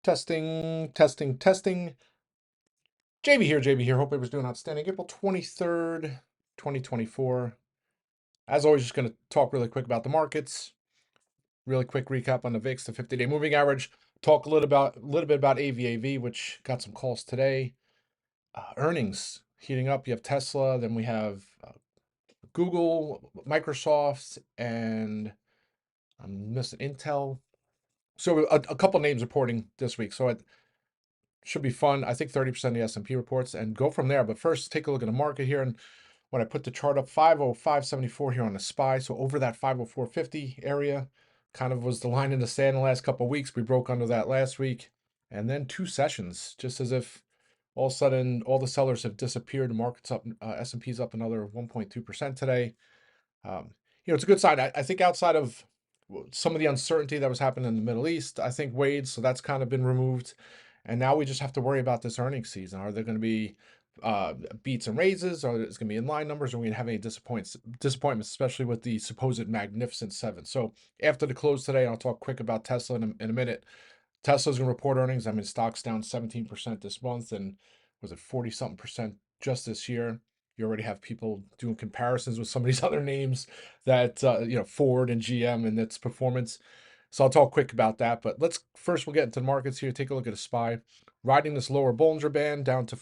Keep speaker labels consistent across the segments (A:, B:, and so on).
A: Testing, testing, testing. JB here, JB here. Hope everyone's doing outstanding. April 23rd, 2024. As always, just going to talk really quick about the markets. Really quick recap on the VIX, the 50-day moving average. Talk a little bit about AVAV, which got some calls today. Earnings heating up. You have Tesla, then we have Google, Microsoft, and I'm missing Intel. So a couple names reporting this week. So it should be fun. I think 30% of the S&P reports and go from there. But first, take a look at the market here. And when I put the chart up, 505.74 here on the SPY. So over that 504.50 area, kind of was the line in the sand the last couple of weeks. We broke under that last week. And then 2 sessions, just as if all of a sudden all the sellers have disappeared. The market's up, S&P's up another 1.2% today. It's a good sign. I think outside of some of the uncertainty that was happening in the Middle East, I think so that's kind of been removed. And now we just have to worry about this earnings season. Are there going to be beats and raises? Or is going to be inline numbers? Or are we going to have any disappointments, especially with the supposed Magnificent Seven? So after the close today, I'll talk quick about Tesla in a minute. Tesla's going to report earnings. I mean, stock's down 17% this month, and was it 40-something% just this year? You already have people doing comparisons with some of these other names that, Ford and GM and its performance. So I'll talk quick about that. But we'll get into the markets here. Take a look at a SPY. Riding this lower Bollinger Band down to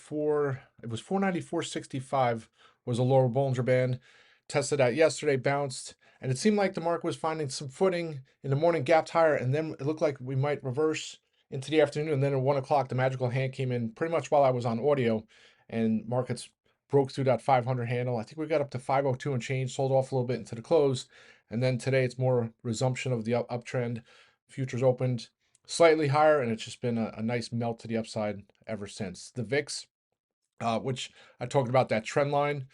A: it was 494.65 was a lower Bollinger Band. Tested out yesterday, bounced, and it seemed like the market was finding some footing in the morning, gapped higher, and then it looked like we might reverse into the afternoon. And then at 1 o'clock, the magical hand came in pretty much while I was on audio, and markets broke through that 500 handle. I think we got up to 502 and change, sold off a little bit into the close. And then today it's more resumption of the uptrend. Futures opened slightly higher, and it's just been a nice melt to the upside ever since. The VIX, which I talked about, that trend line,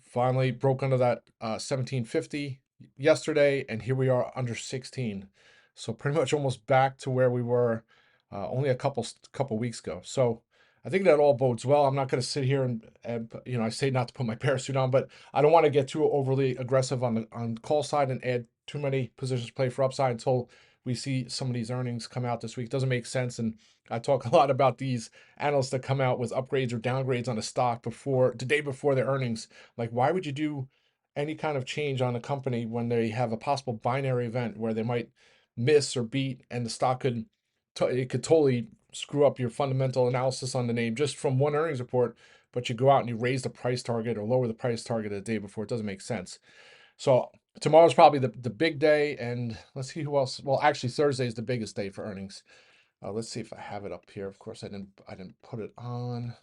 A: finally broke under that 1750 yesterday, and here we are under 16. So pretty much almost back to where we were only a couple weeks ago. So I think that all bodes well. I'm not going to sit here and I say not to put my parachute on, but I don't want to get too overly aggressive on the call side and add too many positions to play for upside until we see some of these earnings come out this week. It doesn't make sense. And I talk a lot about these analysts that come out with upgrades or downgrades on a stock the day before their earnings. Like, why would you do any kind of change on a company when they have a possible binary event where they might miss or beat, and the stock could totally screw up your fundamental analysis on the name just from one earnings report, but you go out and you raise the price target or lower the price target the day before. It doesn't make sense. So tomorrow's probably the big day, and let's see who else. Well, actually, Thursday is the biggest day for earnings. Let's see if I have it up here. Of course, I didn't put it on.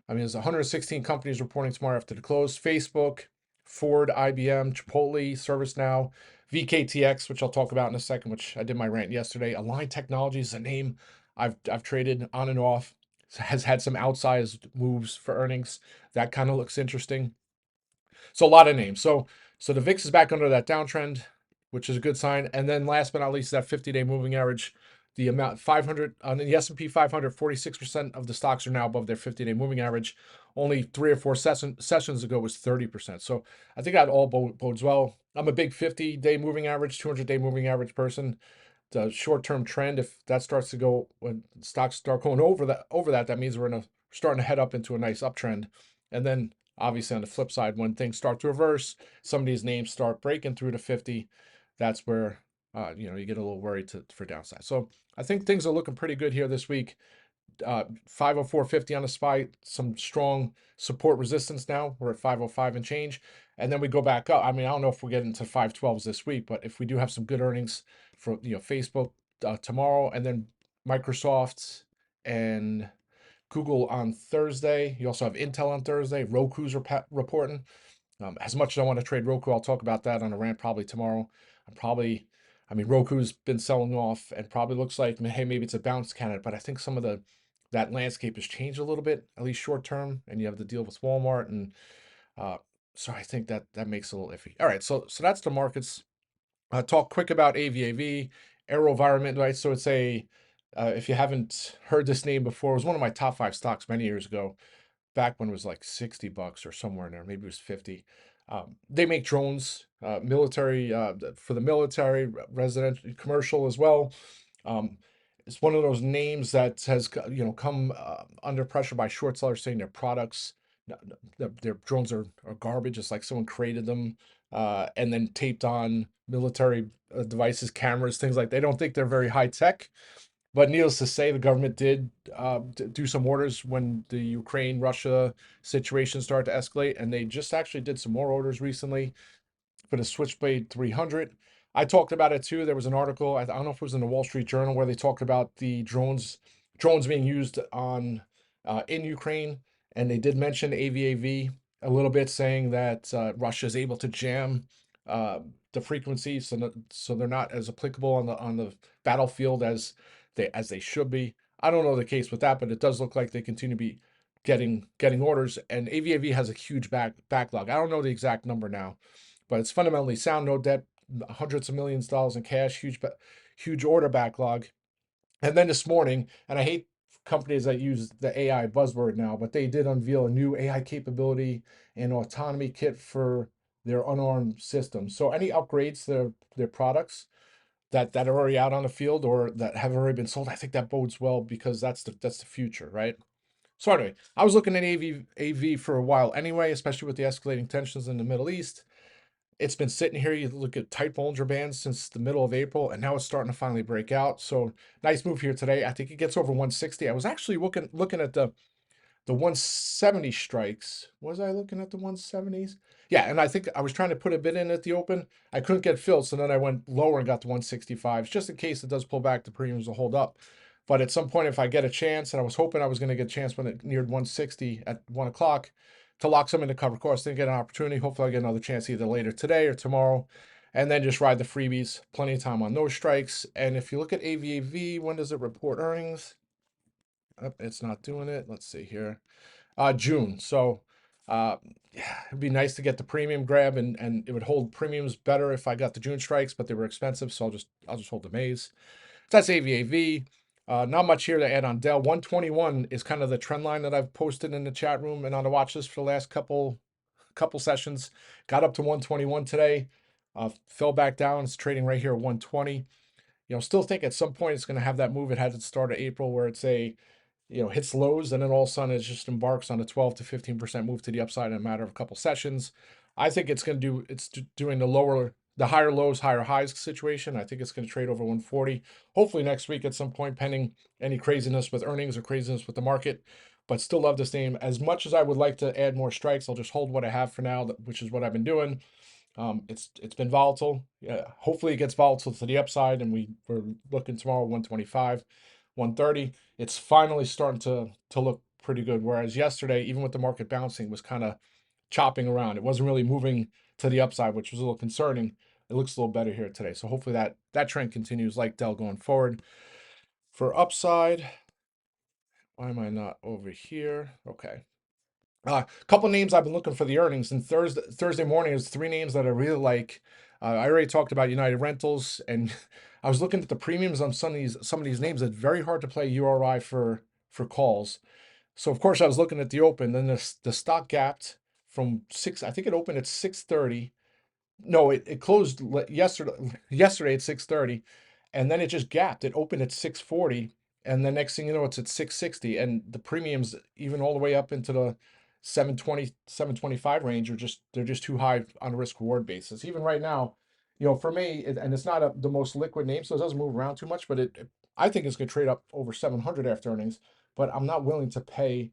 A: There's 116 companies reporting tomorrow after the close. Facebook, Ford, IBM, Chipotle, ServiceNow, VKTX, which I'll talk about in a second, which I did my rant yesterday. Align Technology is a name I've traded on and off. Has had some outsized moves for earnings. That kind of looks interesting. So a lot of names. So the VIX is back under that downtrend, which is a good sign. And then last but not least, that 50-day moving average, the amount 500 on the S&P 500, 46% of the stocks are now above their 50-day moving average. Only 3 or 4 sessions ago was 30%. So I think that all bodes well. I'm a big 50-day moving average, 200-day moving average person. The short-term trend, if that starts to go, when stocks start going over that means we're starting to head up into a nice uptrend. And then obviously on the flip side, when things start to reverse, some of these names start breaking through to 50. That's where you get a little worried for downside. So I think things are looking pretty good here this week. 504.50 on the SPY, some strong support resistance now. We're at 505 and change, and then we go back up. I don't know if we'll get into 512s this week, but if we do have some good earnings for Facebook tomorrow, and then Microsoft and Google on Thursday. You also have Intel on Thursday. Roku's reporting. As much as I want to trade Roku, I'll talk about that on a rant probably tomorrow. Roku's been selling off and probably looks like, hey, maybe it's a bounce candidate, but I think some of that landscape has changed a little bit, at least short term, and you have to deal with Walmart, and so I think that makes it a little iffy. All right, so that's the markets. Talk quick about AVAV, AeroVironment, right? So it's if you haven't heard this name before, it was one of my top 5 stocks many years ago, back when it was like $60 or somewhere in there, maybe it was 50. They make drones, military, for the military, residential, commercial as well. It's one of those names that has come under pressure by short sellers saying their products, their drones are garbage. It's like someone created them and then taped on military devices, cameras, things like. They don't think they're very high tech. But needless to say, the government did do some orders when the Ukraine Russia situation started to escalate, and they just actually did some more orders recently for the Switchblade 300. I talked about it too. There was an article, I don't know if it was in the Wall Street Journal, where they talked about the drones being used on in Ukraine, and they did mention AVAV a little bit, saying that Russia is able to jam uh, the frequency, so they're not as applicable on the battlefield as they should be. I don't know the case with that, but it does look like they continue to be getting orders, and AVAV has a huge backlog. I don't know the exact number now, but it's fundamentally sound, no debt, hundreds of millions of dollars in cash, huge order backlog. And then this morning, and I hate companies that use the AI buzzword now, but they did unveil a new AI capability and autonomy kit for their unarmed systems. So any upgrades to their products that are already out on the field or that have already been sold, I think that bodes well because that's the future, right? So anyway, I was looking at AV for a while anyway, especially with the escalating tensions in the Middle East. It's been sitting here. You look at tight Bollinger Bands since the middle of April, and now it's starting to finally break out. So nice move here today. I think it gets over 160. I was actually looking at the 170 strikes. Was I looking at the 170s? Yeah, and I think I was trying to put a bid in at the open. I couldn't get filled, so then I went lower and got the 165s, just in case it does pull back, the premiums will hold up. But at some point, if I get a chance, and I was hoping I was going to get a chance when it neared 160 at 1 o'clock to lock some into cover course, didn't get an opportunity. Hopefully, I'll get another chance either later today or tomorrow, and then just ride the freebies. Plenty of time on those strikes. And if you look at AVAV, when does it report earnings? Oh, it's not doing it. Let's see here. June. So yeah, it'd be nice to get the premium grab, and it would hold premiums better if I got the June strikes, but they were expensive, so I'll just hold the Mays. So that's AVAV. Not much here to add on DELL. 121 is kind of the trend line that I've posted in the chat room and on the watch list for the last couple sessions. Got up to 121 today. Fell back down. It's trading right here at 120. Still think at some point it's going to have that move it had at the start of April where it's hits lows and then all of a sudden it just embarks on a 12 to 15% move to the upside in a matter of a couple sessions. I think it's doing the higher lows, higher highs situation. I think it's going to trade over 140. Hopefully next week at some point, pending any craziness with earnings or craziness with the market. But still love this name. As much as I would like to add more strikes, I'll just hold what I have for now, which is what I've been doing. It's been volatile. Yeah, hopefully it gets volatile to the upside, and we're looking tomorrow 125, 130. It's finally starting to look pretty good. Whereas yesterday, even with the market bouncing, was kind of chopping around. It wasn't really moving to the upside, which was a little concerning. It looks a little better here today. So hopefully that trend continues like DELL going forward. For upside, why am I not over here? Okay. A couple names I've been looking for the earnings, and Thursday morning is three names that I really like. I already talked about UnitedRentals, and I was looking at the premiums on some of these names. It's very hard to play URI for calls. So of course I was looking at the open. Then the stock gapped from six. I think it opened at 6:30. No, it closed yesterday at 6:30, and then it just gapped. It opened at 6:40, and the next thing you know, it's at 660, and the premiums even all the way up into the 720, 725 range they're just too high on a risk reward basis. Even right now, for me, and it's not the most liquid name, so it doesn't move around too much, but I think it's going to trade up over 700 after earnings, but I'm not willing to pay,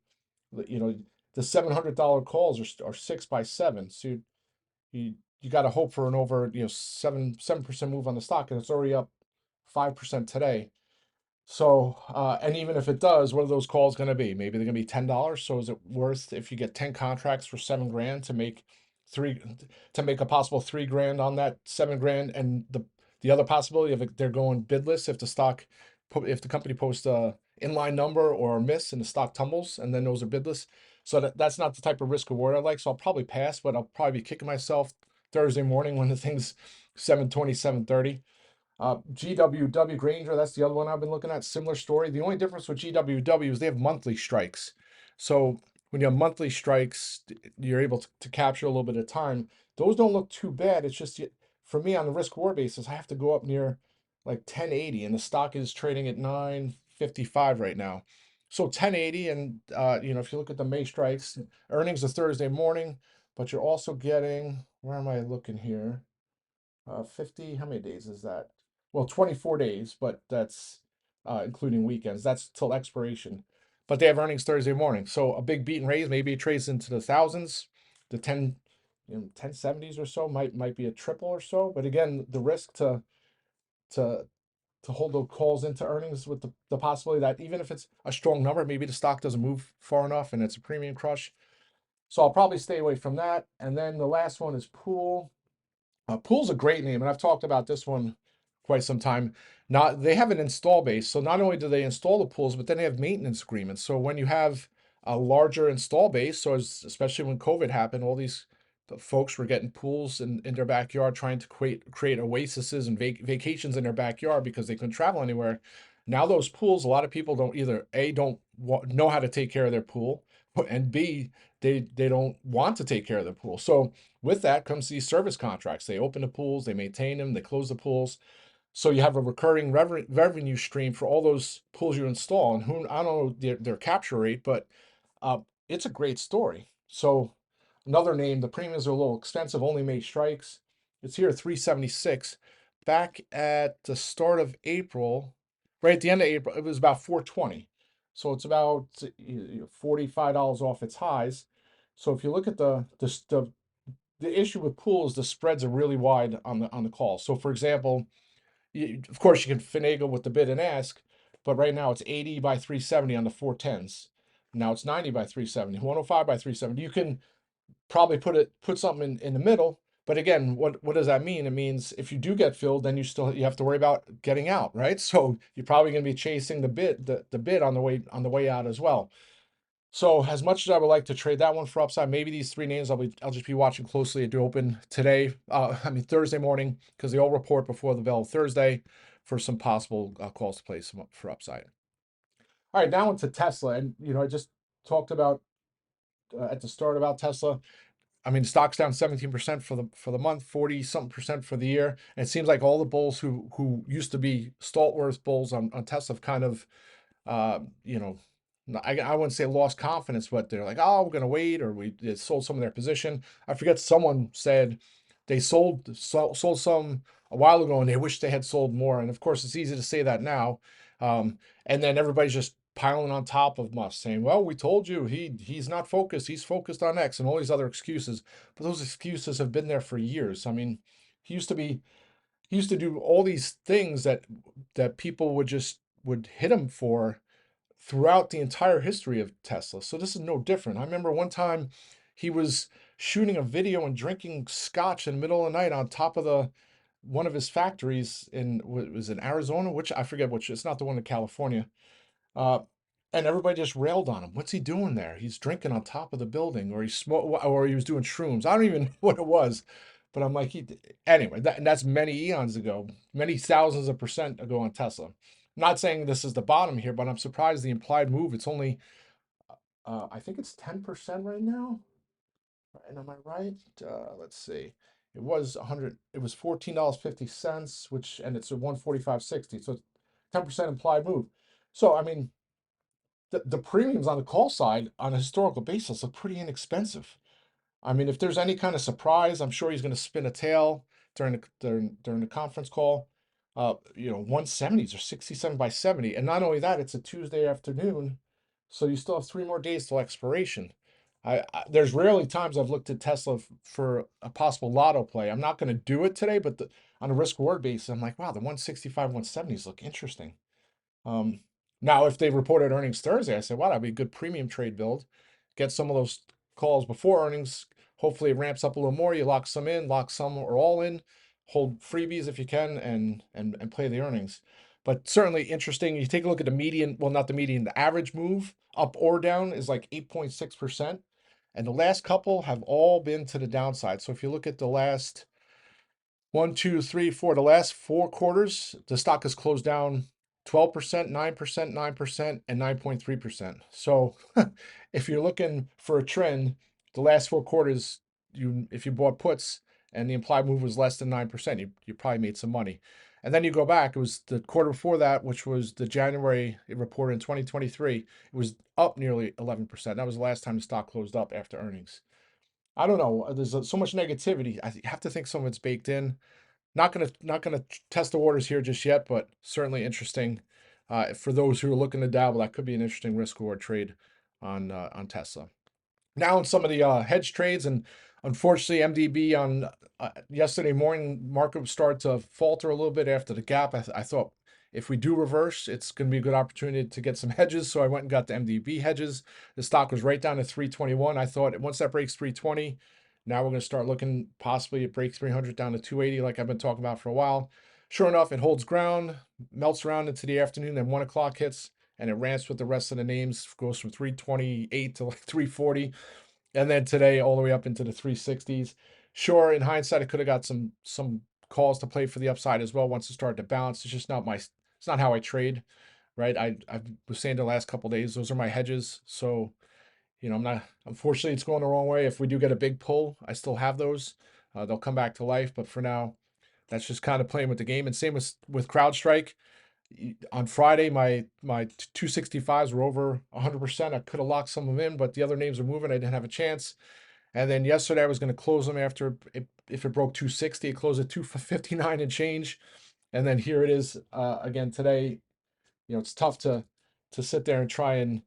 A: the $700 calls are 6 by 7. So you got to hope for an over 7% move on the stock, and it's already up 5% today. So and even if it does, what are those calls going to be? Maybe they're going to be $10. So is it worth, if you get 10 contracts for $7,000, to make a possible $3,000 on that $7,000, and the other possibility of they're going bidless if the company posts a inline number or a miss and the stock tumbles, and then those are bidless. So that's not the type of risk reward I like. So I'll probably pass, but I'll probably be kicking myself Thursday morning when the thing's 7:20, 7:30. GWW Grainger, that's the other one I've been looking at. Similar story. The only difference with GWW is they have monthly strikes. So when you have monthly strikes, you're able to capture a little bit of time. Those don't look too bad. It's just, for me, on the risk reward basis, I have to go up near like 1080, and the stock is trading at 955 right now. So 1080, and you know, if you look at the May strikes, earnings are Thursday morning, but you're also getting, where am I looking here? 50, how many days is that? Well, 24 days, but that's including weekends. That's till expiration. But they have earnings Thursday morning. So a big beat and raise, maybe it trades into the thousands, the 10, 1070s or so might be a triple or so. But again, the risk to to hold those calls into earnings with the possibility that even if it's a strong number, maybe the stock doesn't move far enough and it's a premium crush. So I'll probably stay away from that. And then the last one is Pool. Pool's a great name, and I've talked about this one quite some time. Not They have an install base, so not only do they install the pools, but then they have maintenance agreements. So when you have a larger install base, so especially when COVID happened, all these folks were getting pools in their backyard, trying to create oases and vacations in their backyard because they couldn't travel anywhere. Now those pools, a lot of people don't either don't know how to take care of their pool, and B, they don't want to take care of their pool. So with that comes these service contracts. They open the pools, they maintain them, they close the pools. So you have a recurring revenue stream for all those pools you install. And who, I don't know their capture rate, but uh, it's a great story. So another name, the premiums are a little expensive, only made strikes. It's here at 376. Back at the start of April, right at the end of April, it was about 420. So it's about $45 off its highs. So if you look at the issue with pools, the spreads are really wide on the call. So for example, of course you can finagle with the bid and ask, but right now it's 80 by 370 on the 410s. Now it's 90 by 370, 105 by 370. You can probably put something in the middle, but again, what does that mean? It means if you do get filled, then you have to worry about getting out, right? So you're probably going to be chasing the bid on the way out as well. So as much as I would like to trade that one for upside, maybe these three names I'll just be watching closely. I do open today, Thursday morning, because they all report before the bell Thursday for some possible calls to place for upside. All right, now into Tesla, and I just talked about at the start about Tesla. I mean, the stock's down 17% for the month, 40 something percent for the year, and it seems like all the bulls who used to be stalwart bulls on Tesla have kind of you know, I wouldn't say lost confidence, but they're like, oh, we're going to wait, or they sold some of their position. I forget, someone said they sold some a while ago and they wish they had sold more. And of course, it's easy to say that now. And then everybody's just piling on top of Musk saying, well, we told you he's not focused. He's focused on X and all these other excuses. But those excuses have been there for years. I mean, he used to do all these things that people would hit him for throughout the entire history of Tesla. So this is no different. I remember one time he was shooting a video and drinking scotch in the middle of the night on top of one of his factories was in Arizona, which I forget which. It's not the one in California. Uh, and everybody just railed on him. What's he doing there? He's drinking on top of the building, or or he was doing shrooms. I don't even know what it was, but I'm like, anyway. That's many eons ago, many thousands of percent ago on Tesla. I'm not saying this is the bottom here, but I'm surprised the implied move. It's only, I think it's 10% right now. And am I right? Let's see. It was 100. It was $14.50, and it's a 145.60. So 10% implied move. So I mean, the premiums on the call side on a historical basis look pretty inexpensive. I mean, if there's any kind of surprise, I'm sure he's going to spin a tail during the conference call. 170s or 67 by 70. And not only that, it's a Tuesday afternoon, so you still have 3 more days till expiration. There's rarely times I've looked at Tesla for a possible lotto play. I'm not going to do it today, but on a risk reward basis, I'm like, wow, the 165, 170s look interesting. Now, if they reported earnings Thursday, I said, wow, that'd be a good premium trade build. Get some of those calls before earnings. Hopefully it ramps up a little more. You lock some in, lock some or all in, hold freebies if you can, and play the earnings. But certainly interesting. You take a look at the median, well, not the median, the average move up or down is like 8.6%. And the last couple have all been to the downside. So if you look at the last 1, 2, 3, 4, the last 4 quarters, the stock has closed down 12%, 9%, 9%, and 9.3%. So if you're looking for a trend, the last 4 quarters, if you bought puts, and the implied move was less than 9%. You probably made some money. And then you go back, it was the quarter before that, which was the January report in 2023. It was up nearly 11%. That was the last time the stock closed up after earnings. I don't know. There's so much negativity. I have to think some of it's baked in. Not gonna test the waters here just yet, but certainly interesting for those who are looking to dabble. That could be an interesting risk reward trade on Tesla. Now in some of the hedge trades, and unfortunately MDB on yesterday morning market started to falter a little bit after the gap. I thought if we do reverse, it's going to be a good opportunity to get some hedges. So I went and got the MDB hedges. The stock was right down to 321. I thought once that breaks 320, now we're going to start looking possibly at break 300 down to 280 like I've been talking about for a while. Sure enough, it holds ground, melts around into the afternoon, then 1 o'clock hits, and it rants with the rest of the names, goes from 328 to like 340. And then today all the way up into the 360s. Sure, in hindsight, I could have got some calls to play for the upside as well once it started to bounce. It's just not it's not how I trade, right? I was saying the last couple of days, those are my hedges. So, I'm not, unfortunately, it's going the wrong way. If we do get a big pull, I still have those. They'll come back to life. But for now, that's just kind of playing with the game. And same with CrowdStrike. On Friday, my 265s were over 100%. I could have locked some of them in, but the other names are moving. I didn't have a chance. And then yesterday, I was going to close them after if it broke 260, it closed at 259 and change. And then here it is again today. It's tough to sit there and try and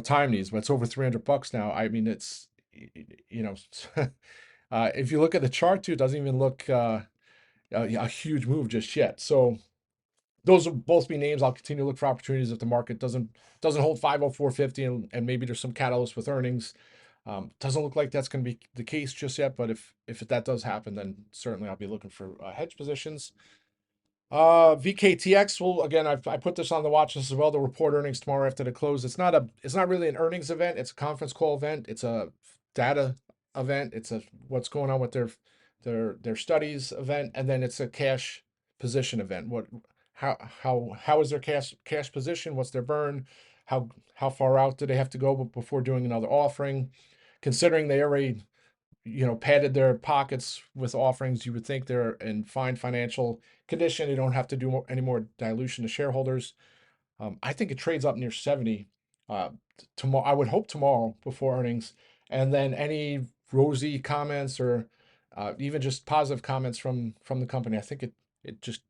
A: time these, but it's over $300 now. I mean, it's if you look at the chart too, it doesn't even look a huge move just yet. So those will both be names I'll continue to look for opportunities if the market doesn't hold 504.50 and maybe there's some catalyst with earnings. Doesn't look like that's going to be the case just yet, but if that does happen, then certainly I'll be looking for hedge positions. VKTX will, again, I put this on the watch list as well. They'll report earnings tomorrow after the close. It's not really an earnings event. It's a conference call event. It's a data event. It's a what's going on with their studies event, and then it's a cash position event. How is their cash position? What's their burn? How far out do they have to go before doing another offering? Considering they already padded their pockets with offerings, you would think they're in fine financial condition. They don't have to do any more dilution to shareholders. I think it trades up near 70 tomorrow. I would hope tomorrow before earnings, and then any rosy comments or even just positive comments from the company. I think it just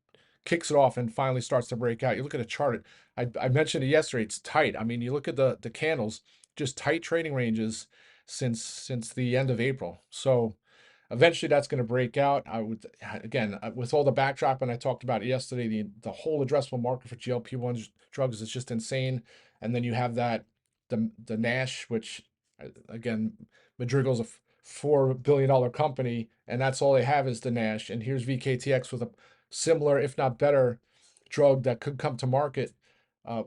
A: kicks it off and finally starts to break out. You look at a chart. I mentioned it yesterday. It's tight. I mean, you look at the candles, just tight trading ranges since the end of April. So eventually that's going to break out. I would, again, with all the backdrop, and I talked about it yesterday, the whole addressable market for GLP-1 drugs is just insane. And then you have the NASH, which again, Madrigal's a $4 billion company, and that's all they have is the NASH. And here's VKTX with a similar, if not better, drug that could come to market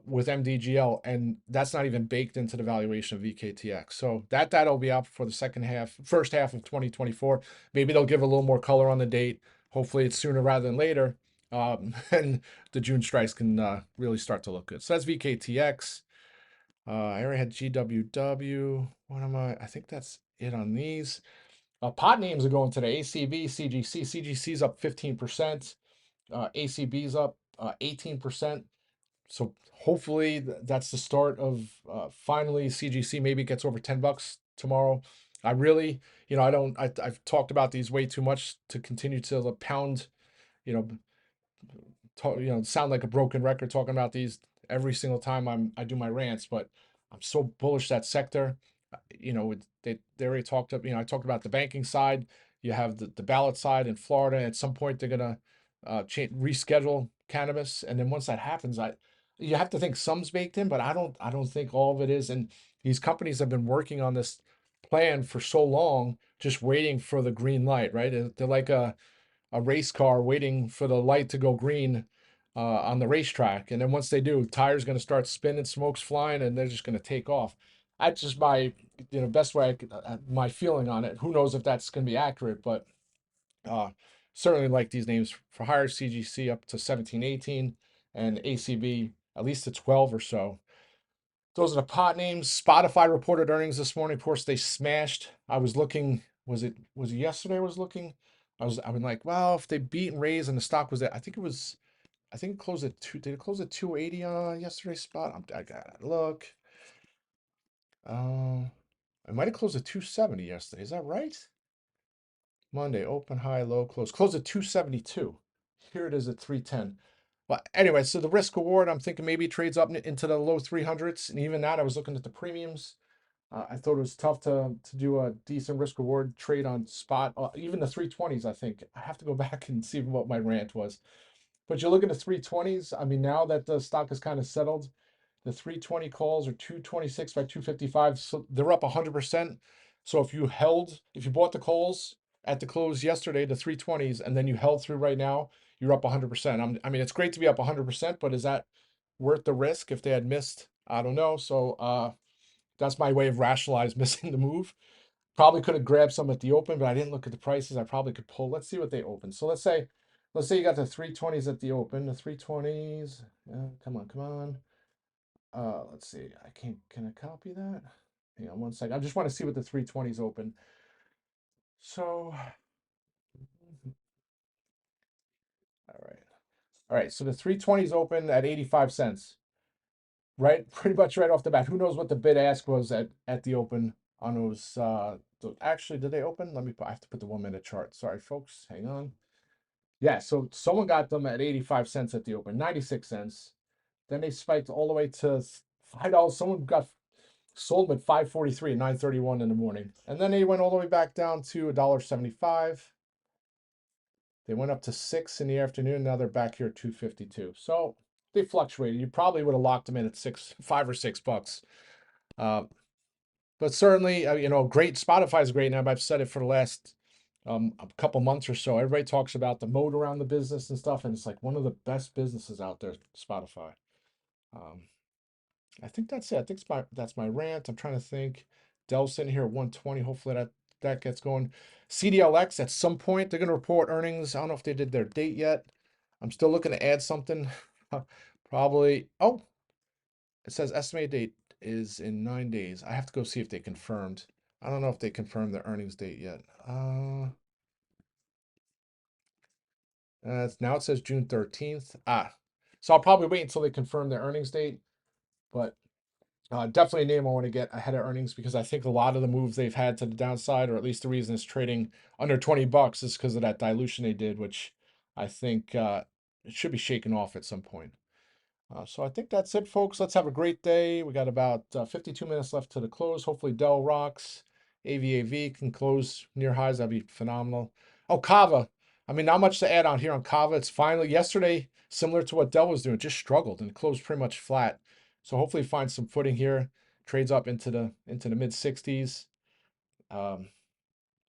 A: with MDGL, and that's not even baked into the valuation of VKTX. So that'll be out for the first half of 2024. Maybe they'll give a little more color on the date. Hopefully it's sooner rather than later. And the June strikes can really start to look good. So that's VKTX. I already had GWW. What am I? I think that's it on these. Pot names are going today. ACB, CGC. CGC's up 15%. ACB's up 18%. So hopefully that's the start of finally CGC maybe gets over $10 tomorrow. I really, I've talked about these way too much to continue to pound, sound like a broken record talking about these every single time I do my rants, but I'm so bullish that sector. They already talked up, I talked about the banking side. You have the ballot side in Florida. At some point they're gonna reschedule cannabis, and then once that happens, you have to think some's baked in, but I don't think all of it is. And these companies have been working on this plan for so long, just waiting for the green light, right? They're like a race car waiting for the light to go green on the racetrack. And then once they do, tires going to start spinning, smoke's flying, and they're just going to take off. That's just my best way my feeling on it. Who knows if that's going to be accurate, but certainly like these names for higher. CGC up to 17, 18, and ACB at least to 12 or so. Those are the pot names. Spotify reported earnings this morning. Of course, they smashed. I was looking, was it yesterday I was looking? I mean like, well, if they beat and raise and the stock was at, I think it closed at did it close at 280 on yesterday's spot? I gotta look. It might have closed at 270 yesterday. Is that right? Monday, open, high, low, close. Closed at 272. Here it is at 310. But anyway, so the risk reward, I'm thinking maybe it trades up into the low 300s. And even that, I was looking at the premiums. I thought it was tough to do a decent risk reward trade on spot. Even the 320s, I think. I have to go back and see what my rant was. But you look at the 320s, I mean, now that the stock is kind of settled, the 320 calls are 226 by 255. So they're up 100%. So if you bought the calls at the close yesterday, the 320s, and then you held through right now, you're up 100%. I mean, it's great to be up 100%, but is that worth the risk if they had missed? I don't know. So that's my way of rationalize missing the move. Probably could have grabbed some at the open, but I didn't look at the prices. I probably could pull. Let's see what they open. So let's say you got the 320s at the open. The 320s. Come on. Let's see. Can I copy that? Hang on one second. I just want to see what the 320s open. So, all right. So the 320s open at 85 cents, right? Pretty much right off the bat. Who knows what the bid ask was at the open on those? Actually, did they open? I have to put the 1 minute chart. Sorry, folks. Hang on. Yeah. So someone got them at 85 cents at the open, 96 cents. Then they spiked all the way to $5. Someone got sold them at 543 and 931 in the morning. And then they went all the way back down to $1.75. They went up to 6 in the afternoon. Now they're back here at 252. So they fluctuated. You probably would have locked them in at $5 or $6. But certainly, great. Spotify is great now. I've said it for the last a couple months or so. Everybody talks about the moat around the business and stuff, and it's like one of the best businesses out there, Spotify. I think that's it. I think that's my rant. I'm trying to think. Dell's sitting here at 120. Hopefully that gets going. CDLX at some point they're going to report earnings. I don't know if they did their date yet. I'm still looking to add something. Probably. Oh, it says estimated date is in 9 days. I have to go see if they confirmed. I don't know if they confirmed the earnings date yet. Now it says June 13th. So I'll probably wait until they confirm their earnings date. But definitely a name I want to get ahead of earnings because I think a lot of the moves they've had to the downside, or at least the reason it's trading under $20, is because of that dilution they did, which I think it should be shaken off at some point. So I think that's it, folks. Let's have a great day. We got about 52 minutes left to the close. Hopefully Dell rocks. AVAV can close near highs. That'd be phenomenal. Oh, Kava. I mean, not much to add on here on Kava. It's finally yesterday, similar to what Dell was doing, just struggled and closed pretty much flat. So hopefully find some footing here. Trades up into the mid 60s. Yeah,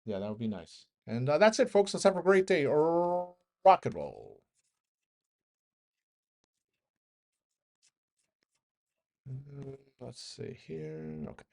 A: that would be nice. And that's it, folks. Let's have a great day. Rock and roll. Let's see here. Okay.